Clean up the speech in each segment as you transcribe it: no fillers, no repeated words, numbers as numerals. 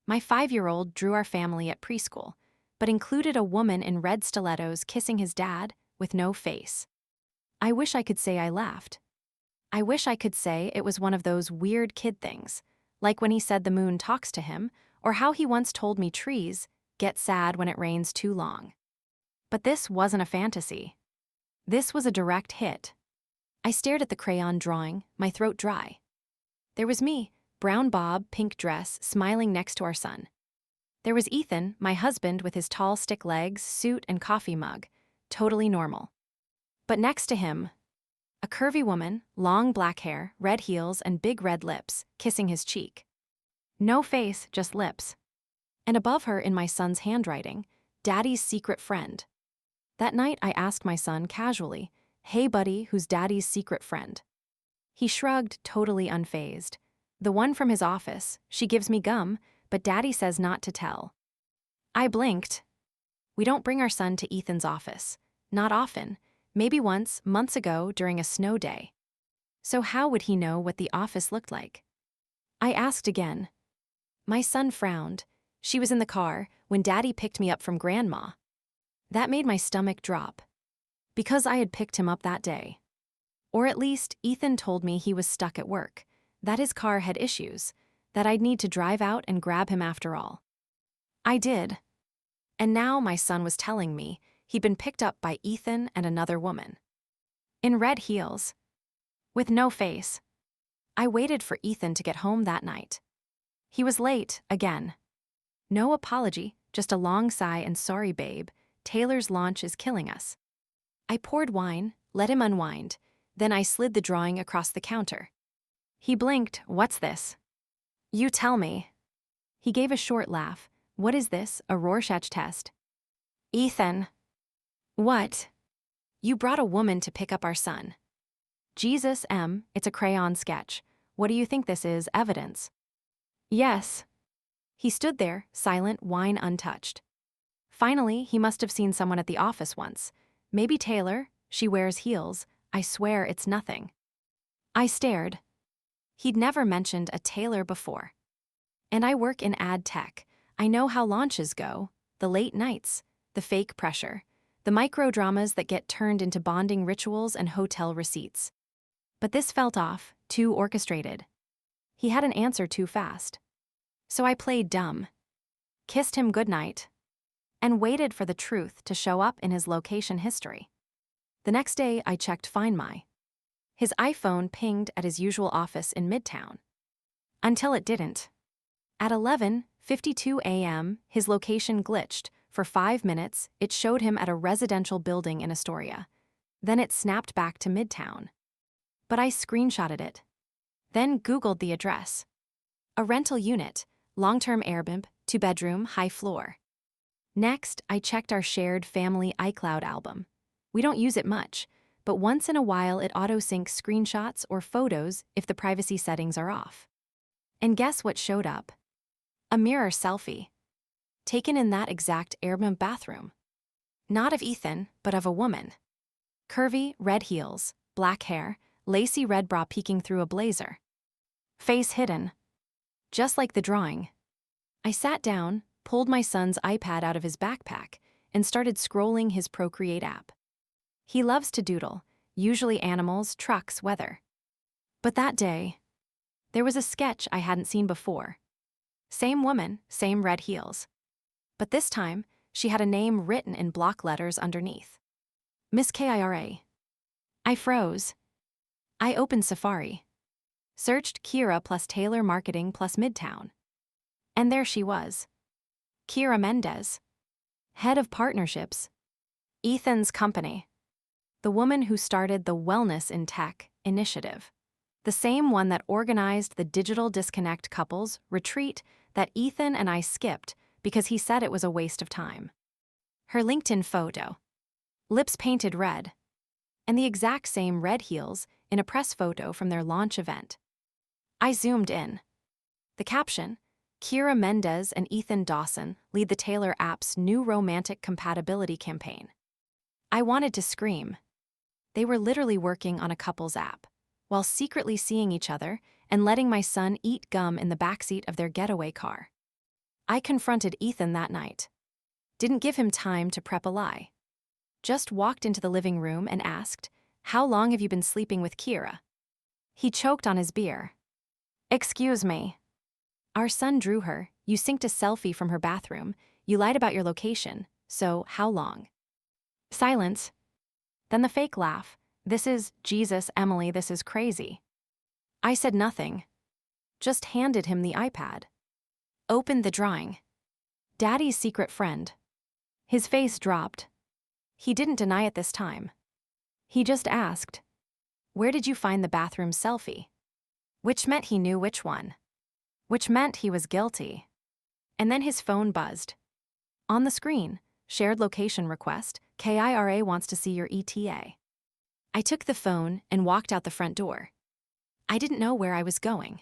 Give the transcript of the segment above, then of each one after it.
My 5-year-old drew our family at preschool, but included a woman in red stilettos kissing his dad with no face. I wish I could say I laughed. I wish I could say it was one of those weird kid things, like when he said the moon talks to him, or how he once told me trees get sad when it rains too long. But this wasn't a fantasy. This was a direct hit. I stared at the crayon drawing, my throat dry. There was me, brown bob, pink dress, smiling next to our son. There was Ethan, my husband, with his tall stick legs, suit, and coffee mug, totally normal. But next to him, a curvy woman, long black hair, red heels, and big red lips, kissing his cheek. No face, just lips. And above her, in my son's handwriting, Daddy's secret friend. That night, I asked my son casually, "Hey buddy, who's Daddy's secret friend?" He shrugged, totally unfazed. "The one from his office. She gives me gum, but Daddy says not to tell." I blinked. We don't bring our son to Ethan's office. Not often. Maybe once, months ago, during a snow day. So how would he know what the office looked like? I asked again. My son frowned. "She was in the car when Daddy picked me up from Grandma." That made my stomach drop. Because I had picked him up that day. Or at least, Ethan told me he was stuck at work, that his car had issues, that I'd need to drive out and grab him after all. I did. And now my son was telling me he'd been picked up by Ethan and another woman. In red heels. With no face. I waited for Ethan to get home that night. He was late, again. No apology, just a long sigh and "Sorry, babe, Taylor's launch is killing us." I poured wine, let him unwind, then I slid the drawing across the counter. He blinked. "What's this?" "You tell me." He gave a short laugh. "What is this, a Rorschach test?" "Ethan." "What?" "You brought a woman to pick up our son." "Jesus, M, it's a crayon sketch. What do you think this is, evidence?" "Yes." He stood there, silent, wine untouched. Finally, he must have seen someone at the office once. Maybe Taylor. She wears heels. I swear it's nothing. I stared. He'd never mentioned a Taylor before. And I work in ad tech. I know how launches go. The late nights, the fake pressure, the micro dramas that get turned into bonding rituals and hotel receipts. But this felt off, too orchestrated. He had an answer too fast. So I played dumb. Kissed him goodnight. And waited for the truth to show up in his location history. The next day, I checked Find My. His iPhone pinged at his usual office in Midtown. Until it didn't. At 11:52 a.m., his location glitched. For 5 minutes, it showed him at a residential building in Astoria. Then it snapped back to Midtown. But I screenshotted it. Then Googled the address. A rental unit, long-term Airbnb, 2-bedroom, high floor. Next, I checked our shared family iCloud album. We don't use it much, but once in a while it auto-syncs screenshots or photos if the privacy settings are off. And guess what showed up? A mirror selfie. Taken in that exact Airbnb bathroom. Not of Ethan, but of a woman. Curvy, red heels, black hair, lacy red bra peeking through a blazer. Face hidden. Just like the drawing. I sat down, pulled my son's iPad out of his backpack, and started scrolling his Procreate app. He loves to doodle, usually animals, trucks, weather. But that day, there was a sketch I hadn't seen before. Same woman, same red heels. But this time, she had a name written in block letters underneath. Miss Kira. I froze. I opened Safari. Searched Kira plus Taylor Marketing plus Midtown. And there she was. Kira Mendez. Head of partnerships. Ethan's company. The woman who started the Wellness in Tech initiative. The same one that organized the Digital Disconnect couples retreat that Ethan and I skipped because he said it was a waste of time. Her LinkedIn photo. Lips painted red. And the exact same red heels in a press photo from their launch event. I zoomed in. The caption, Kira Mendez and Ethan Dawson lead the Taylor app's new romantic compatibility campaign. I wanted to scream. They were literally working on a couples app, while secretly seeing each other and letting my son eat gum in the backseat of their getaway car. I confronted Ethan that night. Didn't give him time to prep a lie. Just walked into the living room and asked, "How long have you been sleeping with Kira?" He choked on his beer. "Excuse me." Our son drew her. "You synced a selfie from her bathroom. You lied about your location. So, how long?" Silence. Then the fake laugh. "This is, Jesus, Emily, this is crazy." I said nothing. Just handed him the iPad. Opened the drawing. Daddy's secret friend. His face dropped. He didn't deny it this time. He just asked, "Where did you find the bathroom selfie?" Which meant he knew which one. Which meant he was guilty. And then his phone buzzed. On the screen, shared location request, KIRA wants to see your ETA. I took the phone and walked out the front door. I didn't know where I was going.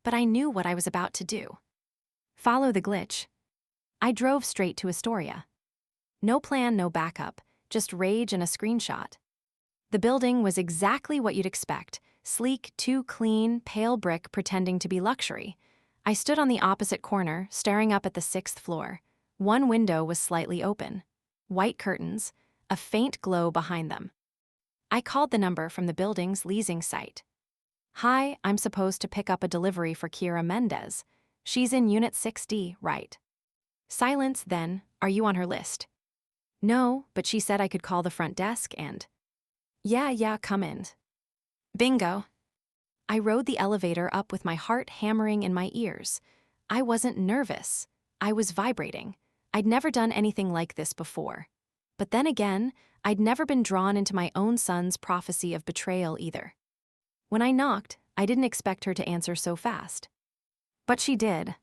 But I knew what I was about to do. Follow the glitch. I drove straight to Astoria. No plan, no backup, just rage and a screenshot. The building was exactly what you'd expect, sleek, too clean, pale brick pretending to be luxury. I stood on the opposite corner, staring up at the 6th floor. One window was slightly open. White curtains, a faint glow behind them. I called the number from the building's leasing site. "Hi, I'm supposed to pick up a delivery for Kira Mendez. She's in Unit 6D, right?" Silence, then, "Are you on her list?" "No, but she said I could call the front desk and..." Yeah, come in." Bingo. I rode the elevator up with my heart hammering in my ears. I wasn't nervous. I was vibrating. I'd never done anything like this before. But then again, I'd never been drawn into my own son's prophecy of betrayal either. When I knocked, I didn't expect her to answer so fast. But she did.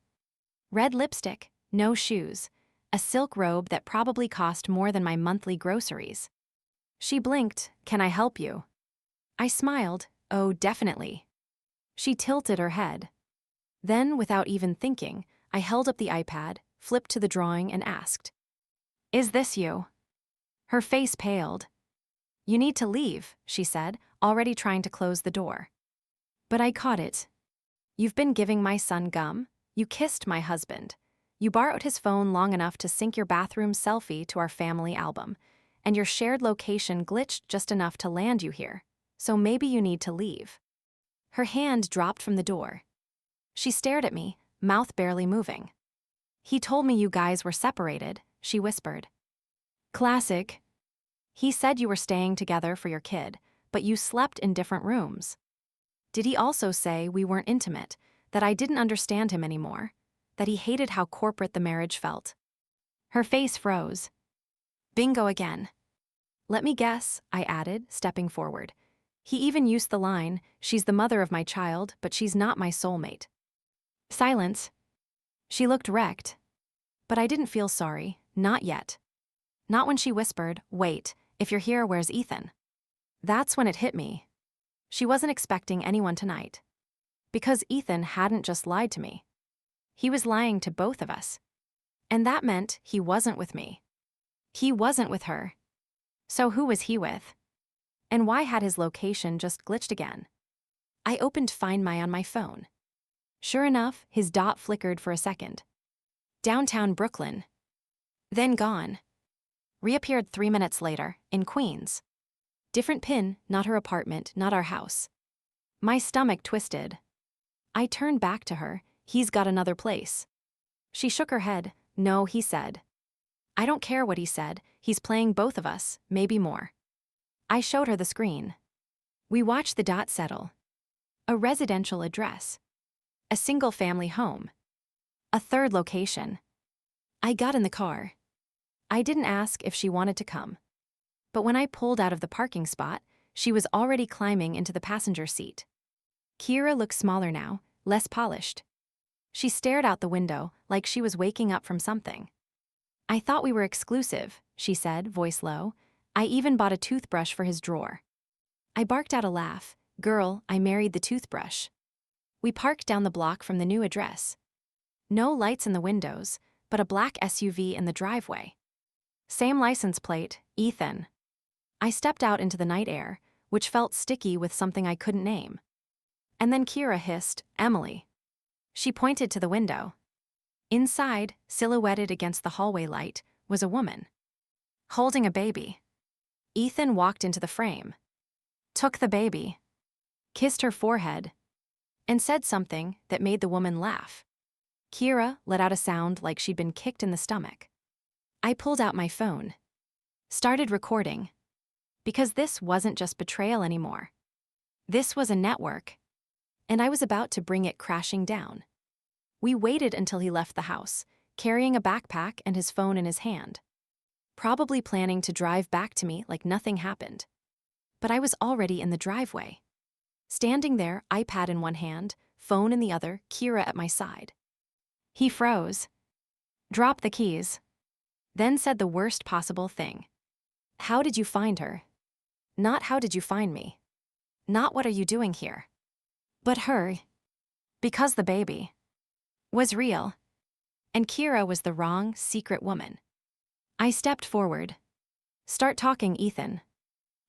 Red lipstick, no shoes, a silk robe that probably cost more than my monthly groceries. She blinked, "Can I help you?" I smiled, "Oh, definitely." She tilted her head. Then, without even thinking, I held up the iPad, flipped to the drawing and asked, "Is this you?" Her face paled. "You need to leave," she said, already trying to close the door. But I caught it. "You've been giving my son gum? You kissed my husband. You borrowed his phone long enough to sync your bathroom selfie to our family album. And your shared location glitched just enough to land you here. So maybe you need to leave." Her hand dropped from the door. She stared at me, mouth barely moving. "He told me you guys were separated," she whispered. "Classic. He said you were staying together for your kid, but you slept in different rooms. Did he also say we weren't intimate, that I didn't understand him anymore, that he hated how corporate the marriage felt?" Her face froze. Bingo again. "Let me guess," I added, stepping forward. "He even used the line, 'She's the mother of my child, but she's not my soulmate.'" Silence. She looked wrecked. But I didn't feel sorry, not yet. Not when she whispered, "Wait, if you're here, where's Ethan?" That's when it hit me. She wasn't expecting anyone tonight. Because Ethan hadn't just lied to me. He was lying to both of us. And that meant he wasn't with me. He wasn't with her. So who was he with? And why had his location just glitched again? I opened Find My on my phone. Sure enough, his dot flickered for a second. Downtown Brooklyn. Then gone. Reappeared 3 minutes later, in Queens. Different pin, not her apartment, not our house. My stomach twisted. I turned back to her. "He's got another place." She shook her head. "No," he said. "I don't care what he said. He's playing both of us, maybe more." I showed her the screen. We watched the dot settle. A residential address. A single-family home. A third location. I got in the car. I didn't ask if she wanted to come. But when I pulled out of the parking spot, she was already climbing into the passenger seat. Kira looked smaller now, less polished. She stared out the window like she was waking up from something. "I thought we were exclusive," she said, voice low. "I even bought a toothbrush for his drawer." I barked out a laugh. "Girl, I married the toothbrush." We parked down the block from the new address. No lights in the windows, but a black SUV in the driveway. Same license plate, Ethan. I stepped out into the night air, which felt sticky with something I couldn't name. And then Kira hissed, "Emily." She pointed to the window. Inside, silhouetted against the hallway light, was a woman. Holding a baby. Ethan walked into the frame. Took the baby. Kissed her forehead. And said something that made the woman laugh. Kira let out a sound like she'd been kicked in the stomach. I pulled out my phone. Started recording. Because this wasn't just betrayal anymore. This was a network. And I was about to bring it crashing down. We waited until he left the house, carrying a backpack and his phone in his hand. Probably planning to drive back to me like nothing happened. But I was already in the driveway. Standing there, iPad in one hand, phone in the other, Kira at my side. He froze. Dropped the keys. Then said the worst possible thing. How did you find her? Not how did you find me? Not what are you doing here? But her. Because the baby was real. And Kira was the wrong, secret woman. I stepped forward. Start talking, Ethan.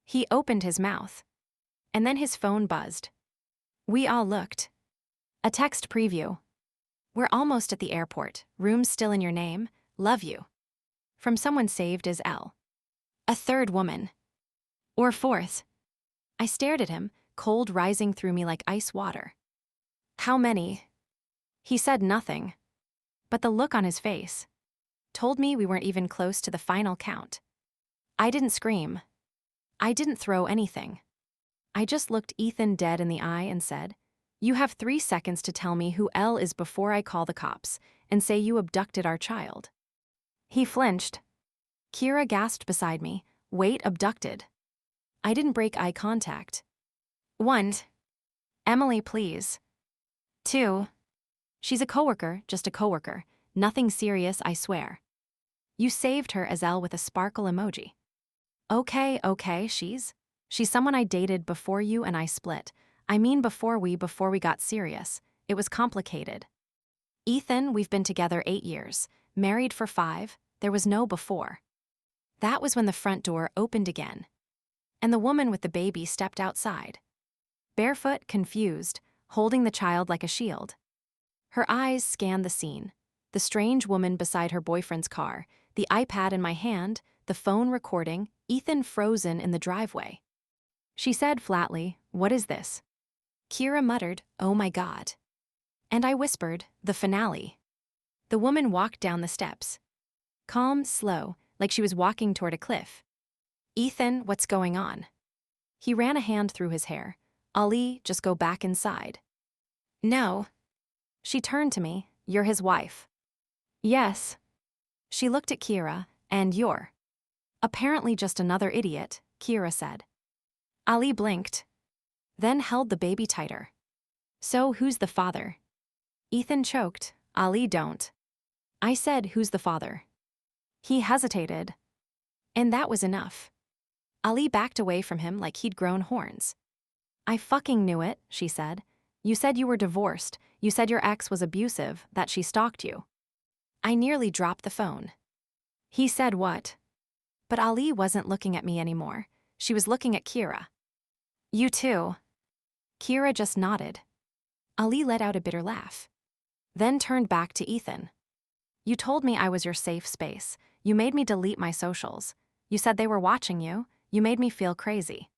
He opened his mouth. And then his phone buzzed. We all looked. A text preview. We're almost at the airport. Room's still in your name. Love you. From someone saved as L. A third woman. Or fourth. I stared at him, cold rising through me like ice water. How many? He said nothing. But the look on his face told me we weren't even close to the final count. I didn't scream. I didn't throw anything. I just looked Ethan dead in the eye and said, you have 3 seconds to tell me who L is before I call the cops and say you abducted our child. He flinched. Kira gasped beside me, wait, abducted. I didn't break eye contact. 1. Emily, please. 2. She's a coworker, just a coworker. Nothing serious, I swear. You saved her, as L with a sparkle emoji. Okay, she's someone I dated before you and I split. I mean before we got serious. It was complicated. Ethan, we've been together 8 years, married for 5, there was no before. That was when the front door opened again. And the woman with the baby stepped outside. Barefoot, confused, holding the child like a shield. Her eyes scanned the scene. The strange woman beside her boyfriend's car, the iPad in my hand, the phone recording, Ethan frozen in the driveway. She said flatly, what is this? Kira muttered, oh my God. And I whispered, the finale. The woman walked down the steps. Calm, slow, like she was walking toward a cliff. Ethan, what's going on? He ran a hand through his hair. Ali, just go back inside. No. She turned to me, you're his wife. Yes. She looked at Kira, and you're. Apparently just another idiot, Kira said. Ali blinked. Then held the baby tighter. So who's the father? Ethan choked, Ali don't. I said, who's the father? He hesitated. And that was enough. Ali backed away from him like he'd grown horns. I fucking knew it, she said. You said you were divorced. You said your ex was abusive, that she stalked you. I nearly dropped the phone. He said what? But Ali wasn't looking at me anymore. She was looking at Kira. You too. Kira just nodded. Ali let out a bitter laugh. Then turned back to Ethan. You told me I was your safe space. You made me delete my socials. You said they were watching you. You made me feel crazy.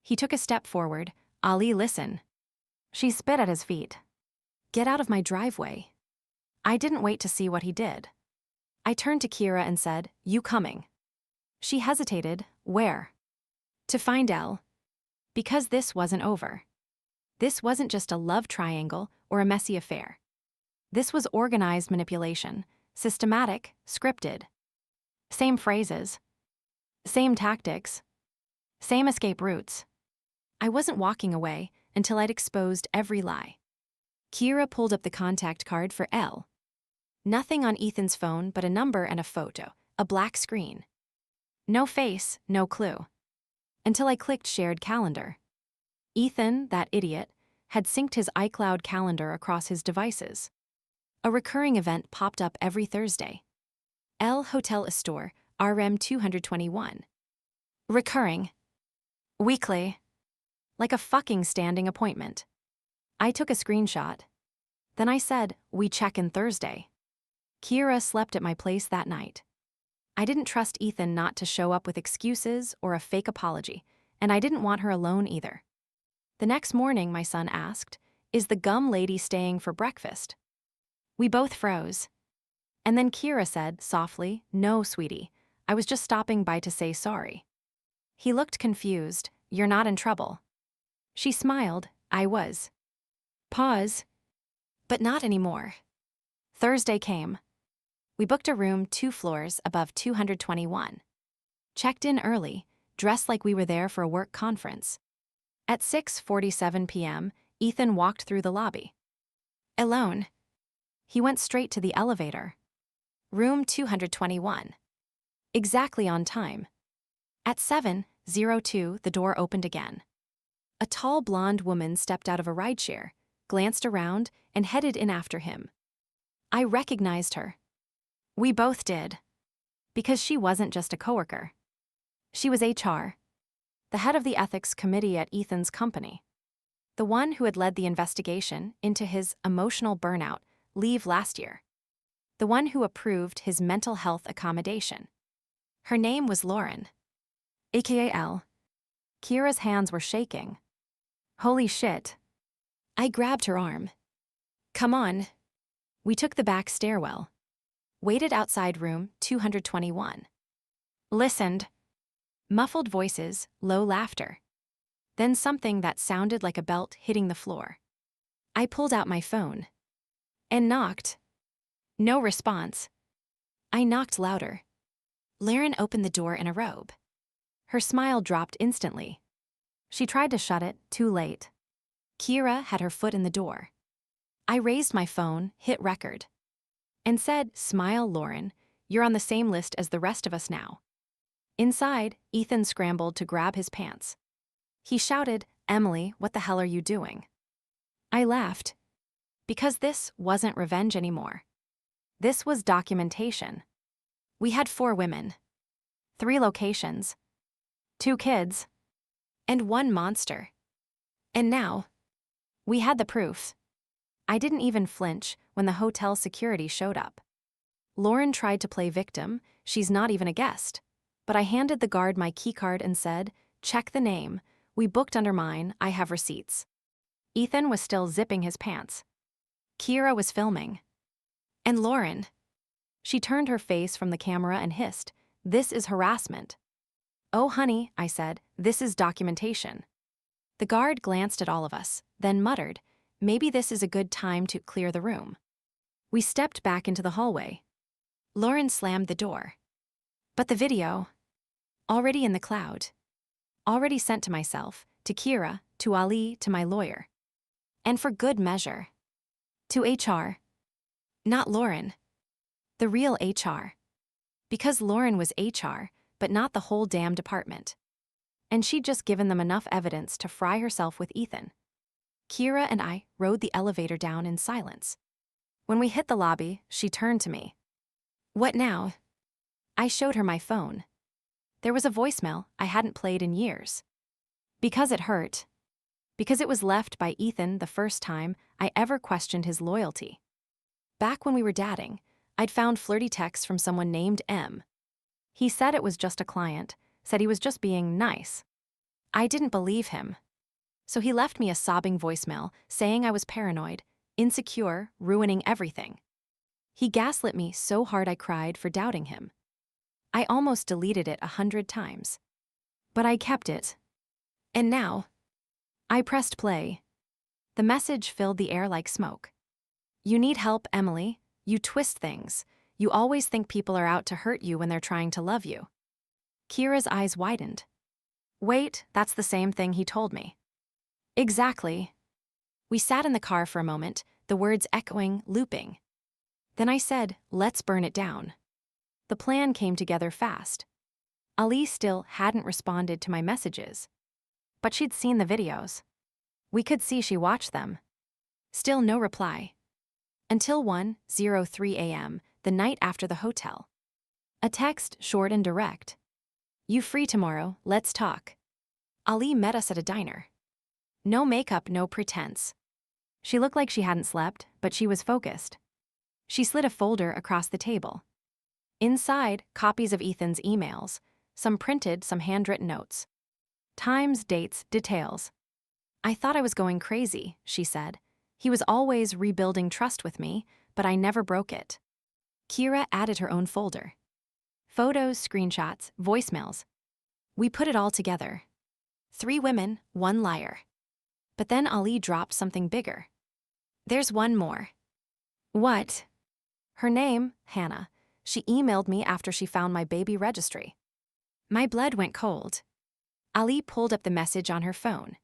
He took a step forward. Ali, listen. She spit at his feet. Get out of my driveway. I didn't wait to see what he did. I turned to Kira and said, you coming? She hesitated. Where? To find L. Because this wasn't over. This wasn't just a love triangle or a messy affair. This was organized manipulation, systematic, scripted. Same phrases. Same tactics. Same escape routes. I wasn't walking away until I'd exposed every lie. Kira pulled up the contact card for L. Nothing on Ethan's phone but a number and a photo, a black screen. No face, no clue. Until I clicked shared calendar. Ethan, that idiot, had synced his iCloud calendar across his devices. A recurring event popped up every Thursday. L Hotel Astor, RM 221. Recurring. Weekly. Like a fucking standing appointment. I took a screenshot. Then I said, we check in Thursday. Kira slept at my place that night. I didn't trust Ethan not to show up with excuses or a fake apology, and I didn't want her alone either. The next morning, my son asked, "Is the gum lady staying for breakfast?" We both froze. And then Kira said, softly, "No, sweetie, I was just stopping by to say sorry." He looked confused. "You're not in trouble?" She smiled. I was. Pause. But not anymore. Thursday came. We booked a room 2 floors above 221. Checked in early, dressed like we were there for a work conference. At 6:47 p.m., Ethan walked through the lobby. Alone. He went straight to the elevator. Room 221. Exactly on time. At 7:02, the door opened again. A tall blonde woman stepped out of a rideshare, glanced around, and headed in after him. I recognized her. We both did. Because she wasn't just a coworker. She was HR, the head of the ethics committee at Ethan's company. The one who had led the investigation into his emotional burnout leave last year. The one who approved his mental health accommodation. Her name was Lauren. AKA L. Kira's hands were shaking. Holy shit. I grabbed her arm. Come on. We took the back stairwell. Waited outside room 221. Listened. Muffled voices, low laughter. Then something that sounded like a belt hitting the floor. I pulled out my phone. And knocked. No response. I knocked louder. Lauren opened the door in a robe. Her smile dropped instantly. She tried to shut it, too late. Kira had her foot in the door. I raised my phone, hit record, and said, "Smile, Lauren, you're on the same list as the rest of us now." Inside, Ethan scrambled to grab his pants. He shouted, "Emily, what the hell are you doing?" I laughed. Because this wasn't revenge anymore. This was documentation. We had 4 women, 3 locations, 2 kids, and 1 monster. And now, we had the proof. I didn't even flinch when the hotel security showed up. Lauren tried to play victim, she's not even a guest. But I handed the guard my keycard and said, "Check the name, we booked under mine, I have receipts." Ethan was still zipping his pants. Kira was filming. And Lauren. She turned her face from the camera and hissed, "This is harassment." "Oh honey," I said, "this is documentation." The guard glanced at all of us, then muttered, "Maybe this is a good time to clear the room." We stepped back into the hallway. Lauren slammed the door. But the video, already in the cloud, already sent to myself, to Kira, to Ali, to my lawyer. And for good measure. To HR. Not Lauren. The real HR. Because Lauren was HR, but not the whole damn department. And she'd just given them enough evidence to fry herself with Ethan. Kira and I rode the elevator down in silence. When we hit the lobby, she turned to me. "What now?" I showed her my phone. There was a voicemail I hadn't played in years. Because it hurt. Because it was left by Ethan the first time I ever questioned his loyalty. Back when we were dating, I'd found flirty texts from someone named M. He said it was just a client, said he was just being nice. I didn't believe him. So he left me a sobbing voicemail saying I was paranoid, insecure, ruining everything. He gaslit me so hard I cried for doubting him. I almost deleted it 100 times. But I kept it. And now, I pressed play. The message filled the air like smoke. "You need help, Emily. You twist things. You always think people are out to hurt you when they're trying to love you." Kira's eyes widened. "Wait, that's the same thing he told me." "Exactly." We sat in the car for a moment, the words echoing, looping. Then I said, "Let's burn it down." The plan came together fast. Ali still hadn't responded to my messages. But she'd seen the videos. We could see she watched them. Still no reply. Until 1:03 a.m., the night after the hotel. A text short and direct. "You free tomorrow, let's talk." Ali met us at a diner. No makeup, no pretense. She looked like she hadn't slept, but she was focused. She slid a folder across the table. Inside, copies of Ethan's emails, some printed, some handwritten notes. Times, dates, details. I thought I was going crazy, she said. He was always rebuilding trust with me, but I never broke it. Kira added her own folder. Photos, screenshots, voicemails. We put it all together. 3 women, 1 liar. But then Ali dropped something bigger. There's one more. What? Her name, Hannah. She emailed me after she found my baby registry. My blood went cold. Ali pulled up the message on her phone.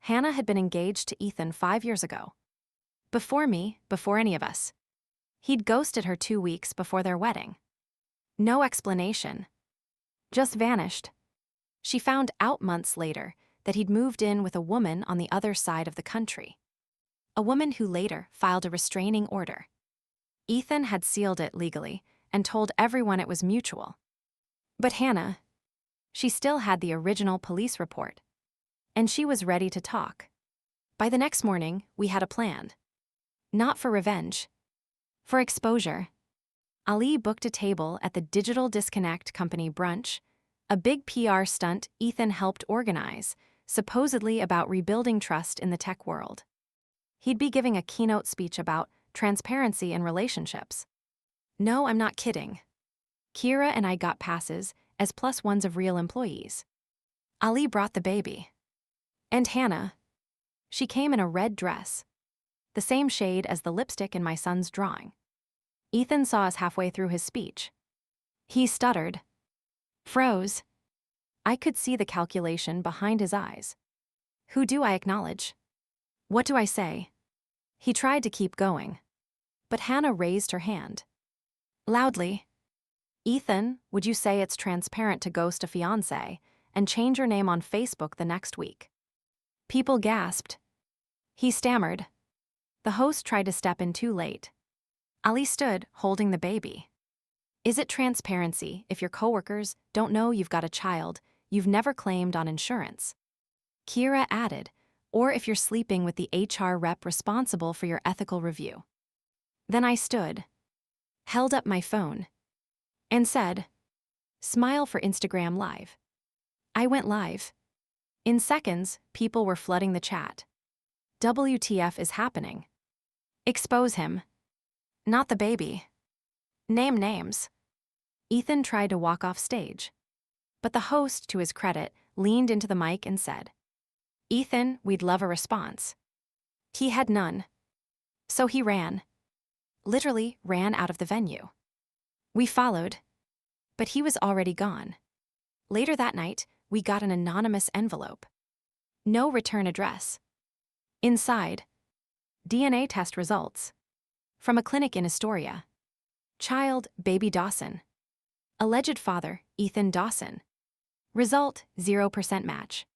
Hannah had been engaged to Ethan 5 years ago. Before me, before any of us. He'd ghosted her 2 weeks before their wedding. No explanation. Just vanished. She found out months later that he'd moved in with a woman on the other side of the country. A woman who later filed a restraining order. Ethan had sealed it legally and told everyone it was mutual. But Hannah, she still had the original police report. And she was ready to talk. By the next morning, we had a plan. Not for revenge. For exposure. Ali booked a table at the Digital Disconnect Company brunch, a big PR stunt Ethan helped organize, supposedly about rebuilding trust in the tech world. He'd be giving a keynote speech about transparency in relationships. No, I'm not kidding. Kira and I got passes as +1s of real employees. Ali brought the baby. And Hannah. She came in a red dress. The same shade as the lipstick in my son's drawing. Ethan saw us halfway through his speech. He stuttered. Froze. I could see the calculation behind his eyes. Who do I acknowledge? What do I say? He tried to keep going. But Hannah raised her hand. Loudly. Ethan, would you say it's transparent to ghost a fiancé and change your name on Facebook the next week? People gasped. He stammered. The host tried to step in too late. Ali stood, holding the baby. Is it transparency if your coworkers don't know you've got a child you've never claimed on insurance? Kira added, or if you're sleeping with the HR rep responsible for your ethical review. Then I stood, held up my phone, and said, smile for Instagram Live. I went live. In seconds, people were flooding the chat. WTF is happening? Expose him. Not the baby. Name names. Ethan tried to walk off stage. But the host, to his credit, leaned into the mic and said, Ethan, we'd love a response. He had none. So he ran. Literally ran out of the venue. We followed. But he was already gone. Later that night, we got an anonymous envelope. No return address. Inside, DNA test results. From a clinic in Astoria. Child, baby Dawson. Alleged father, Ethan Dawson. Result, 0% match.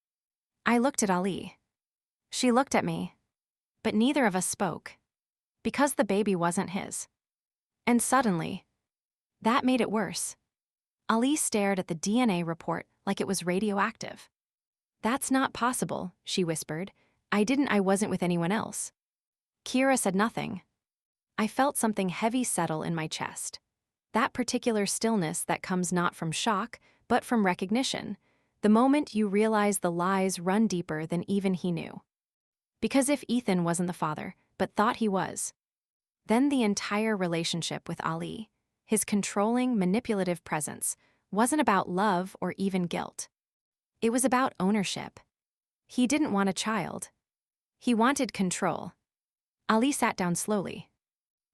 I looked at Ali. She looked at me. But neither of us spoke. Because the baby wasn't his. And suddenly, that made it worse. Ali stared at the DNA report like it was radioactive. That's not possible, she whispered. I wasn't with anyone else. Kira said nothing. I felt something heavy settle in my chest. That particular stillness that comes not from shock, but from recognition. The moment you realize the lies run deeper than even he knew. Because if Ethan wasn't the father, but thought he was, then the entire relationship with Ali, his controlling, manipulative presence, wasn't about love or even guilt. It was about ownership. He didn't want a child. He wanted control. Ali sat down slowly.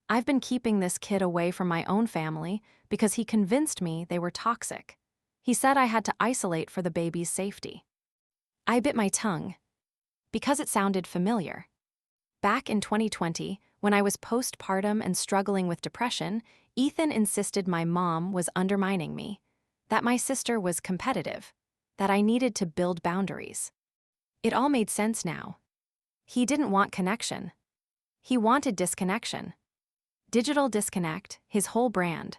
I've been keeping this kid away from my own family because he convinced me they were toxic. He said I had to isolate for the baby's safety. I bit my tongue. Because it sounded familiar. Back in 2020, when I was postpartum and struggling with depression, Ethan insisted my mom was undermining me, that my sister was competitive, that I needed to build boundaries. It all made sense now. He didn't want connection. He wanted disconnection. Digital Disconnect, his whole brand.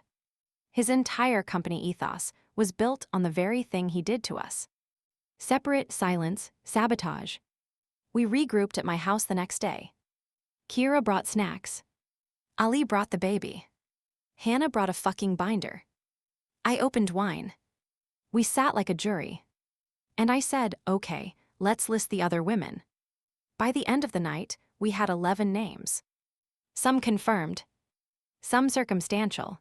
His entire company ethos was built on the very thing he did to us. Separate, silence, sabotage. We regrouped at my house the next day. Kira brought snacks. Ali brought the baby. Hannah brought a fucking binder. I opened wine. We sat like a jury. And I said, okay, let's list the other women. By the end of the night, we had 11 names. Some confirmed. Some circumstantial.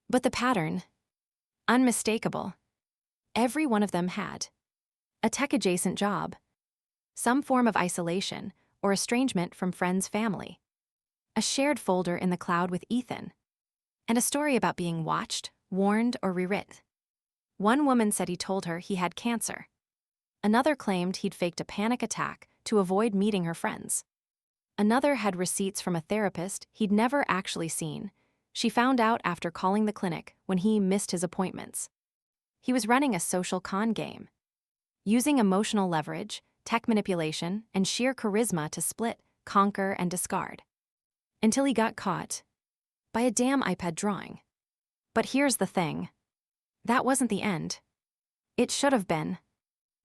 But the pattern, unmistakable. Every one of them had a tech-adjacent job, some form of isolation or estrangement from friends' family, a shared folder in the cloud with Ethan, and a story about being watched, warned, or rewritten. One woman said he told her he had cancer. Another claimed he'd faked a panic attack to avoid meeting her friends. Another had receipts from a therapist he'd never actually seen. She found out after calling the clinic when he missed his appointments. He was running a social con game, using emotional leverage, tech manipulation, and sheer charisma to split, conquer, and discard. Until he got caught by a damn iPad drawing. But here's the thing. That wasn't the end. It should have been.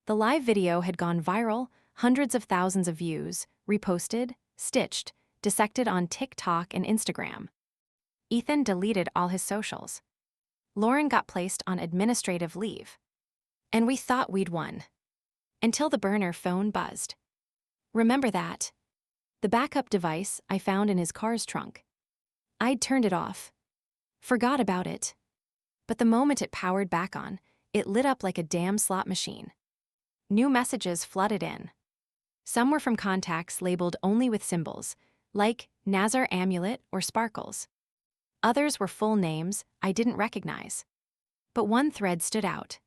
The live video had gone viral, hundreds of thousands of views, reposted, stitched, dissected on TikTok and Instagram. Ethan deleted all his socials. Lauren got placed on administrative leave. And we thought we'd won. Until the burner phone buzzed. Remember that? The backup device I found in his car's trunk. I'd turned it off. Forgot about it. But the moment it powered back on, it lit up like a damn slot machine. New messages flooded in. Some were from contacts labeled only with symbols, like Nazar Amulet or Sparkles. Others were full names I didn't recognize. But one thread stood out.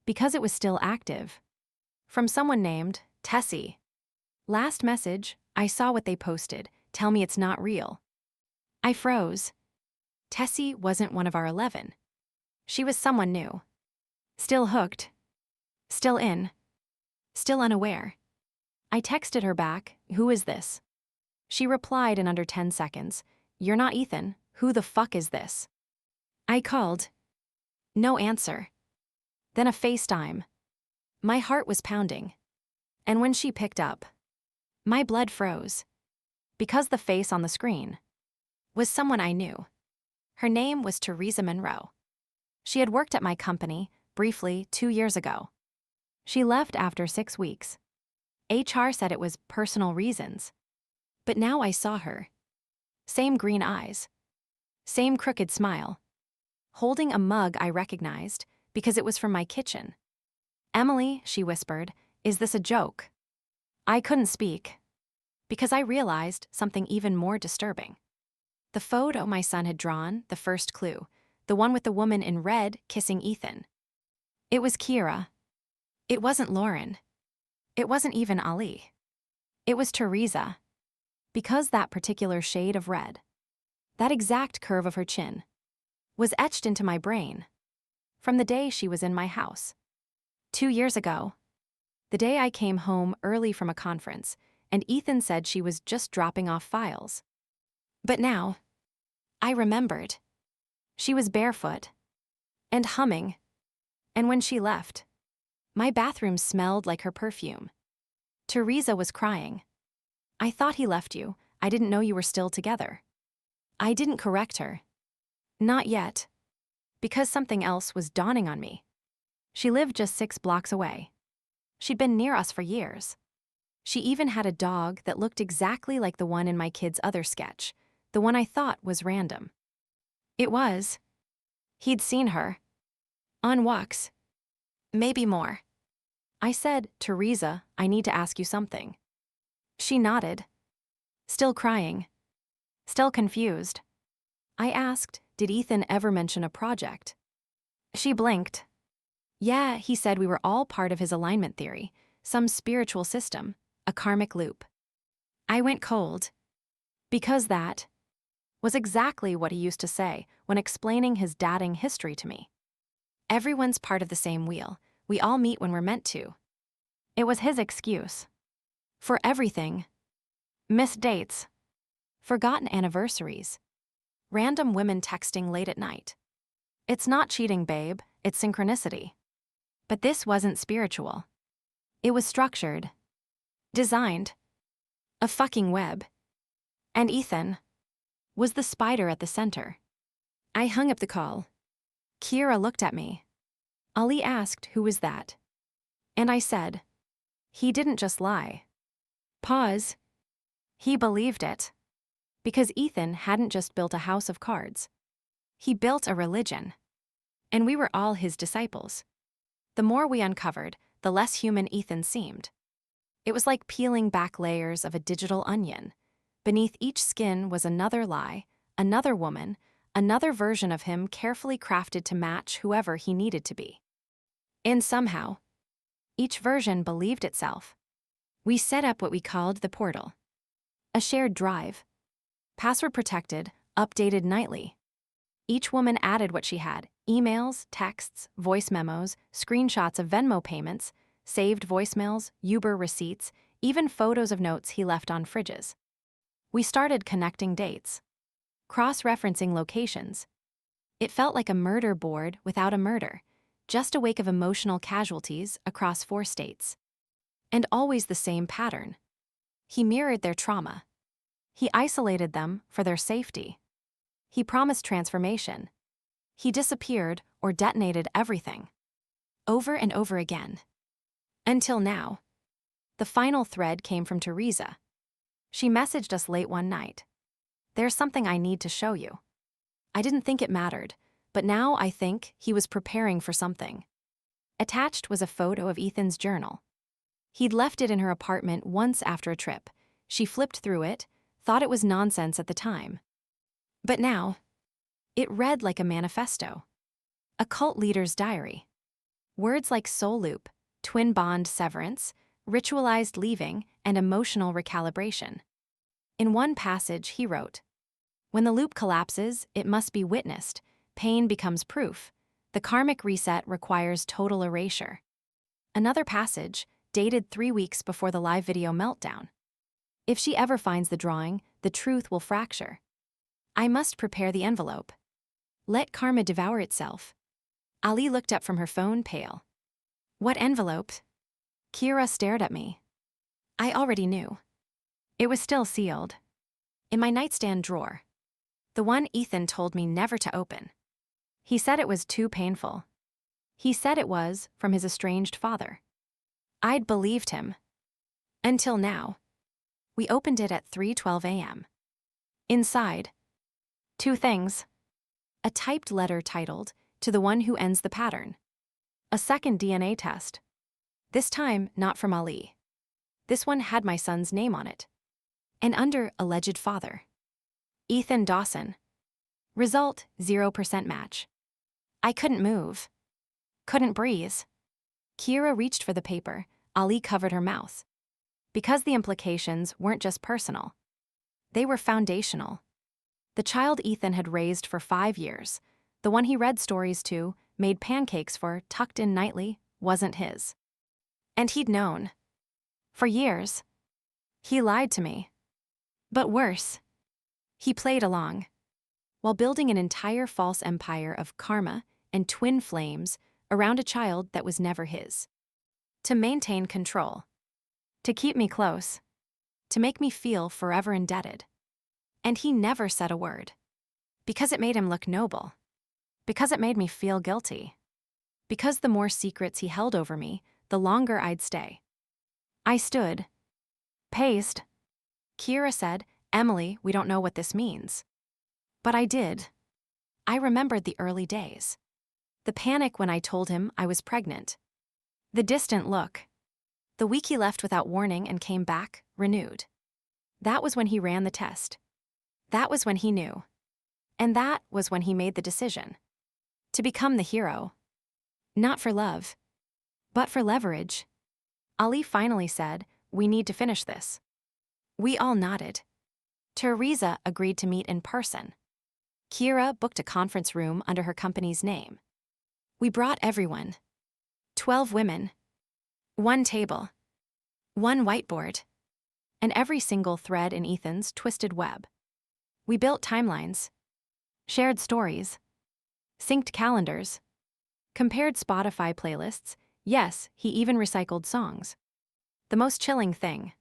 Because it was still active. From someone named Tessie. Last message, I saw what they posted. Tell me it's not real. I froze. Tessie wasn't one of our 11. She was someone new. Still hooked. Still in. Still unaware. I texted her back, "Who is this?" She replied in under 10 seconds, "You're not Ethan. Who the fuck is this?" I called. No answer. Then a FaceTime. My heart was pounding. And when she picked up, my blood froze. Because the face on the screen was someone I knew. Her name was Teresa Monroe. She had worked at my company, briefly, 2 years ago. She left after 6 weeks. HR said it was personal reasons. But now I saw her. Same green eyes. Same crooked smile. Holding a mug I recognized because it was from my kitchen. "Emily," she whispered, "is this a joke?" I couldn't speak. Because I realized something even more disturbing. The photo my son had drawn, the first clue, the one with the woman in red kissing Ethan. It was Kira. It wasn't Lauren. It wasn't even Ali. It was Teresa. Because that particular shade of red, that exact curve of her chin, was etched into my brain from the day she was in my house. 2 years ago. The day I came home early from a conference, and Ethan said she was just dropping off files. But now, I remembered. She was barefoot and humming. And when she left, my bathroom smelled like her perfume. Teresa was crying. "I thought he left you. I didn't know you were still together." I didn't correct her. Not yet. Because something else was dawning on me. She lived just 6 blocks away. She'd been near us for years. She even had a dog that looked exactly like the one in my kid's other sketch, the one I thought was random. It was. He'd seen her. On walks. Maybe more. I said, "Teresa, I need to ask you something." She nodded. Still crying. Still confused. I asked, "Did Ethan ever mention a project?" She blinked. "Yeah, he said we were all part of his alignment theory, some spiritual system, a karmic loop." I went cold. Because that was exactly what he used to say when explaining his dating history to me. Everyone's part of the same wheel. We all meet when we're meant to. It was his excuse. For everything. Missed dates. Forgotten anniversaries. Random women texting late at night. It's not cheating, babe, it's synchronicity. But this wasn't spiritual. It was structured. Designed. A fucking web. And Ethan was the spider at the center. I hung up the call. Kira looked at me. Ali asked who was that. And I said, he didn't just lie. Pause. He believed it. Because Ethan hadn't just built a house of cards. He built a religion. And we were all his disciples. The more we uncovered, the less human Ethan seemed. It was like peeling back layers of a digital onion. Beneath each skin was another lie, another woman, another version of him carefully crafted to match whoever he needed to be. And somehow, each version believed itself. We set up what we called the portal. A shared drive. Password protected, updated nightly. Each woman added what she had: emails, texts, voice memos, screenshots of Venmo payments, saved voicemails, Uber receipts, even photos of notes he left on fridges. We started connecting dates, cross-referencing locations. It felt like a murder board without a murder, just a wake of emotional casualties across 4 states. And always the same pattern. He mirrored their trauma. He isolated them for their safety. He promised transformation. He disappeared or detonated everything. Over and over again. Until now. The final thread came from Teresa. She messaged us late one night. There's something I need to show you. I didn't think it mattered, but now I think he was preparing for something. Attached was a photo of Ethan's journal. He'd left it in her apartment once after a trip. She flipped through it, thought it was nonsense at the time. But now, it read like a manifesto. A cult leader's diary. Words like soul loop, twin bond severance, ritualized leaving, and emotional recalibration. In one passage, he wrote, "When the loop collapses, it must be witnessed. Pain becomes proof. The karmic reset requires total erasure." Another passage, dated 3 weeks before the live video meltdown. "If she ever finds the drawing, the truth will fracture. I must prepare the envelope. Let karma devour itself." Ali looked up from her phone, pale. "What envelope?" Kira stared at me. I already knew. It was still sealed. In my nightstand drawer. The one Ethan told me never to open. He said it was too painful. He said it was from his estranged father. I'd believed him. Until now. We opened it at 3:12 a.m. Inside. 2 things. A typed letter titled, "To the one who ends the pattern." A second DNA test. This time, not from Ali. This one had my son's name on it. And under alleged father. Ethan Dawson. Result, 0% match. I couldn't move. Couldn't breathe. Kira reached for the paper. Ali covered her mouth. Because the implications weren't just personal. They were foundational. The child Ethan had raised for 5 years, the one he read stories to, made pancakes for, tucked in nightly, wasn't his. And he'd known. For years. He lied to me. But worse. He played along. While building an entire false empire of karma and twin flames around a child that was never his. To maintain control. To keep me close. To make me feel forever indebted. And he never said a word. Because it made him look noble. Because it made me feel guilty. Because the more secrets he held over me, the longer I'd stay. I stood. Paced. Kira said, "Emily, we don't know what this means." But I did. I remembered the early days. The panic when I told him I was pregnant. The distant look. The week he left without warning and came back, renewed. That was when he ran the test. That was when he knew. And that was when he made the decision. To become the hero. Not for love. But for leverage. Ali finally said, "We need to finish this." We all nodded. Teresa agreed to meet in person. Kira booked a conference room under her company's name. We brought everyone. 12 women. 1 table. 1 whiteboard. And every single thread in Ethan's twisted web. We built timelines. Shared stories. Synced calendars. Compared Spotify playlists. Yes, he even recycled songs. The most chilling thing.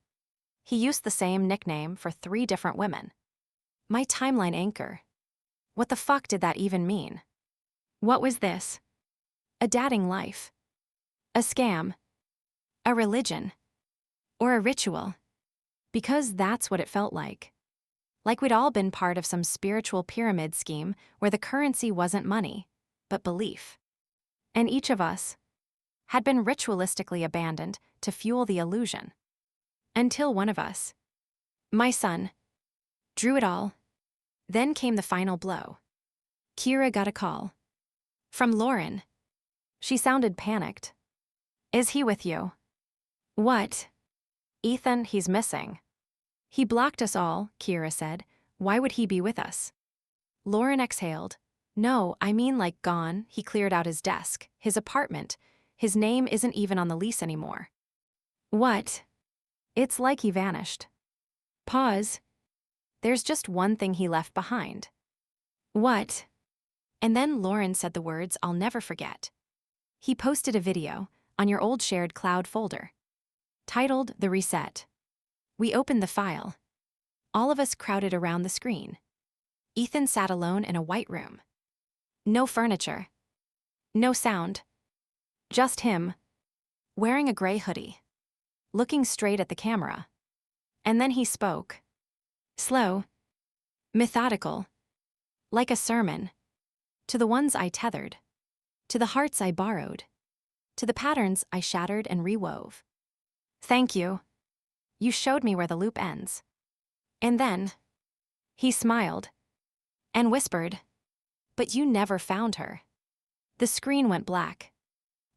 He used the same nickname for 3 different women. My timeline anchor. What the fuck did that even mean? What was this? A dating life? A scam? A religion? Or a ritual? Because that's what it felt like. Like we'd all been part of some spiritual pyramid scheme where the currency wasn't money, but belief. And each of us had been ritualistically abandoned to fuel the illusion. Until one of us, my son, drew it all. Then came the final blow. Kira got a call. From Lauren. She sounded panicked. Is he with you? What? Ethan, he's missing. He blocked us all, Kira said. Why would he be with us? Lauren exhaled. No, I mean like gone. He cleared out his desk, his apartment. His name isn't even on the lease anymore. What? It's like he vanished. Pause. There's just one thing he left behind. What? And then Lauren said the words I'll never forget. He posted a video on your old shared cloud folder, titled The Reset. We opened the file. All of us crowded around the screen. Ethan sat alone in a white room. No furniture. No sound. Just him, wearing a gray hoodie, looking straight at the camera. And then he spoke. Slow. Methodical. Like a sermon. To the ones I tethered. To the hearts I borrowed. To the patterns I shattered and rewove. Thank you. You showed me where the loop ends. And then, he smiled and whispered, but you never found her. The screen went black,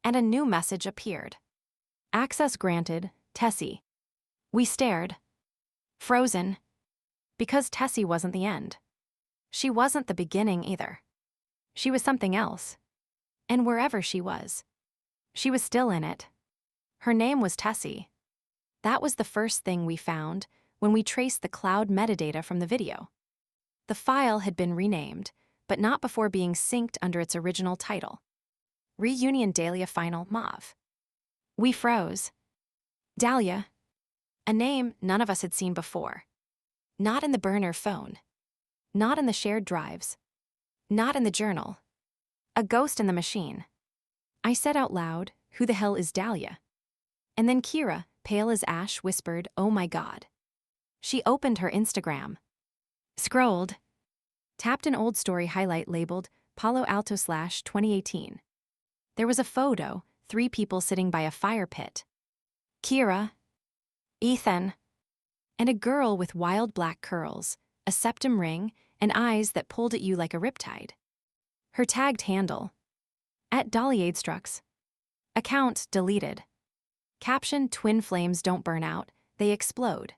and a new message appeared. Access granted, Tessie. We stared, frozen, because Tessie wasn't the end. She wasn't the beginning either. She was something else. And wherever she was still in it. Her name was Tessie. That was the first thing we found when we traced the cloud metadata from the video. The file had been renamed, but not before being synced under its original title. Reunion Dahlia Final Mauve. We froze. Dahlia. A name none of us had seen before. Not in the burner phone. Not in the shared drives. Not in the journal. A ghost in the machine. I said out loud, who the hell is Dahlia? And then Kira, pale as ash, whispered, oh my God. She opened her Instagram. Scrolled. Tapped an old story highlight labeled Palo Alto /2018. There was a photo, 3 people sitting by a fire pit. Kira. Ethan. And a girl with wild black curls, a septum ring, and eyes that pulled at you like a riptide. Her tagged handle. @DollyAidstrucks. Account deleted. Caption, twin flames don't burn out, they explode.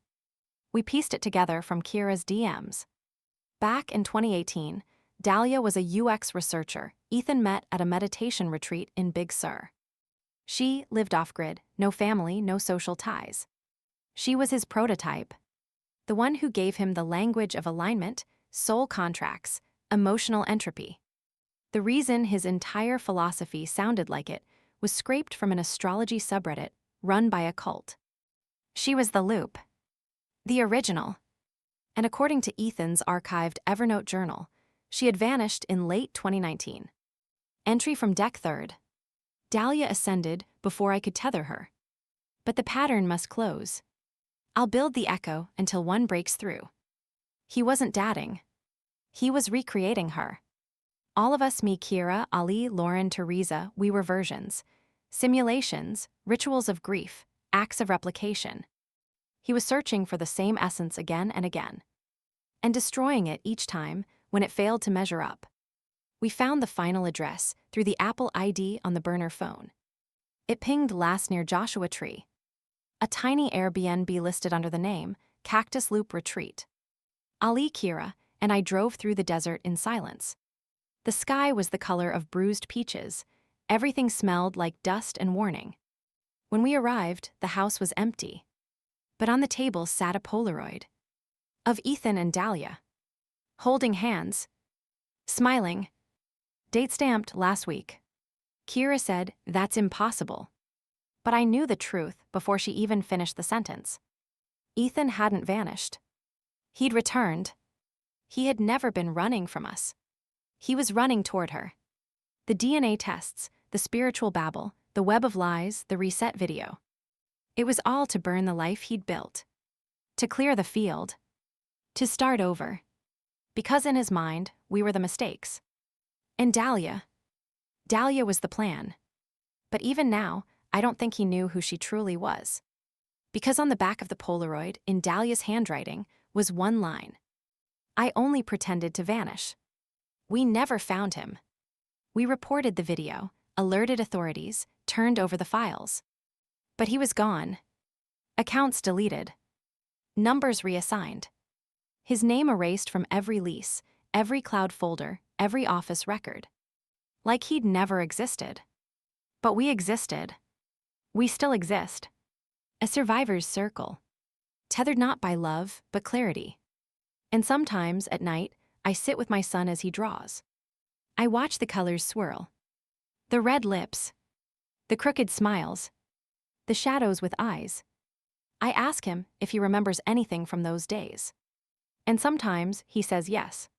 We pieced it together from Kira's DMs. Back in 2018, Dahlia was a UX researcher Ethan met at a meditation retreat in Big Sur. She lived off-grid, no family, no social ties. She was his prototype, the one who gave him the language of alignment, soul contracts, emotional entropy. The reason his entire philosophy sounded like it was scraped from an astrology subreddit run by a cult. She was the loop. The original. And according to Ethan's archived Evernote journal, she had vanished in late 2019. Entry from deck 3rd. Dahlia ascended before I could tether her. But the pattern must close. I'll build the echo until one breaks through. He wasn't dating. He was recreating her. All of us, me, Kira, Ali, Lauren, Teresa, we were versions. Simulations, rituals of grief, acts of replication. He was searching for the same essence again and again, and destroying it each time when it failed to measure up. We found the final address through the Apple ID on the burner phone. It pinged last near Joshua Tree. A tiny Airbnb listed under the name Cactus Loop Retreat. Ali, Kira, and I drove through the desert in silence. The sky was the color of bruised peaches. Everything smelled like dust and warning. When we arrived, the house was empty. But on the table sat a Polaroid of Ethan and Dahlia, holding hands, smiling. Date stamped last week. Kira said, that's impossible. But I knew the truth before she even finished the sentence. Ethan hadn't vanished. He'd returned. He had never been running from us. He was running toward her. The DNA tests, the spiritual babble, the web of lies, the reset video. It was all to burn the life he'd built. To clear the field. To start over. Because in his mind, we were the mistakes. And Dahlia was the plan. But even now, I don't think he knew who she truly was. Because on the back of the Polaroid, in Dahlia's handwriting, was one line. I only pretended to vanish. We never found him. We reported the video, alerted authorities, turned over the files. But he was gone. Accounts deleted. Numbers reassigned. His name erased from every lease, every cloud folder, every office record. Like he'd never existed. But we existed. We still exist. A survivor's circle. Tethered not by love, but clarity. And sometimes, at night, I sit with my son as he draws. I watch the colors swirl. The red lips. The crooked smiles. The shadows with eyes. I ask him if he remembers anything from those days. And sometimes he says yes.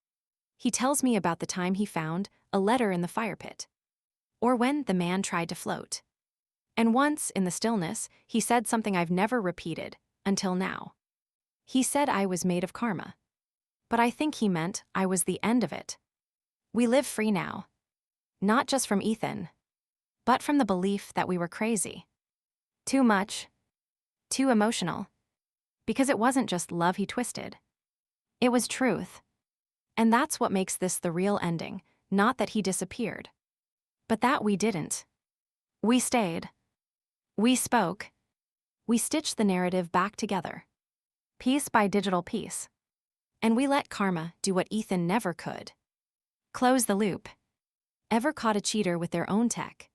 He tells me about the time he found a letter in the fire pit. Or when the man tried to float. And once, in the stillness, he said something I've never repeated, until now. He said I was made of karma. But I think he meant I was the end of it. We live free now. Not just from Ethan, but from the belief that we were crazy. Too much. Too emotional. Because it wasn't just love he twisted. It was truth. And that's what makes this the real ending, not that he disappeared. But that we didn't. We stayed. We spoke. We stitched the narrative back together. Piece by digital piece. And we let karma do what Ethan never could. Close the loop. Ever caught a cheater with their own tech?